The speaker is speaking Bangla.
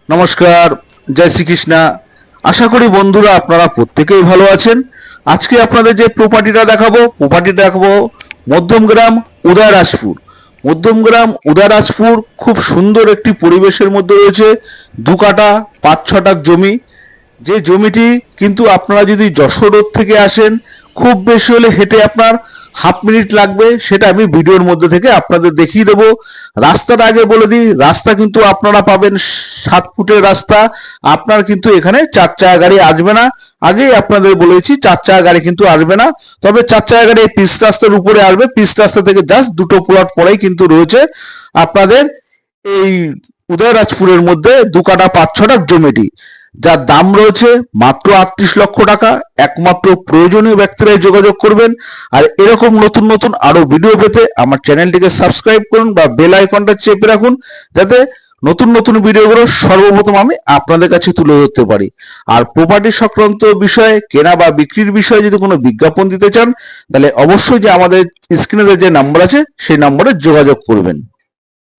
নমস্কার, জয় শ্রীকৃষ্ণা। আশা করি বন্ধুরা আপনারা প্রত্যেকেই ভালো আছেন। আজকে আপনাদের যে প্রপার্টিটা দেখাবো মধ্যমগ্রাম উদয়রাজপুর। মধ্যমগ্রাম উদয়রাজপুর খুব সুন্দর একটি পরিবেশের মধ্যে রয়েছে। 2 কাঠা 5-6 জমি। যে জমিটি কিন্তু আপনারা যদি যশোর রোড থেকে আসেন, খুব বেশি হলে হেঁটে আপনার হাফ মিনিট লাগবে। সেটা আমি ভিডিওর মধ্যে থেকে আপনাদের দেখিয়ে দেবো। রাস্তাটা আগে বলে দিই, রাস্তা কিন্তু আপনারা পাবেন 7 ফুটের রাস্তা। আপনার কিন্তু এখানে 4 চাকা গাড়ি আসবে না। আগেই আপনাদের বলেছি 4 চাকা গাড়ি কিন্তু আসবে না। তবে 4 চাকা গাড়ি এই পিচ রাস্তার উপরে আসবে। পিচ রাস্তা থেকে জাস্ট 2 প্লট পরেই কিন্তু রয়েছে আপনাদের এই উদয়রাজপুরের মধ্যে 2 কাঠা 5-6 জমিটি, যার দাম রয়েছে মাত্র 38 লক্ষ টাকা। একমাত্র প্রয়োজনীয় ব্যক্তিরাই যোগাযোগ করবেন। আর এরকম নতুন নতুন আরো ভিডিও পেতে আমার চ্যানেলটিকে সাবস্ক্রাইব করুন বা বেল আইকনটা চেপে রাখুন, যাতে নতুন নতুন ভিডিওগুলো সর্বপ্রথম আমি আপনাদের কাছে তুলে ধরতে পারি। আর প্রপার্টি সংক্রান্ত বিষয়ে, কেনা বা বিক্রির বিষয়ে যদি কোনো বিজ্ঞাপন দিতে চান, তাহলে অবশ্যই যে আমাদের স্ক্রিনে যে নাম্বার আছে সেই নম্বরে যোগাযোগ করবেন।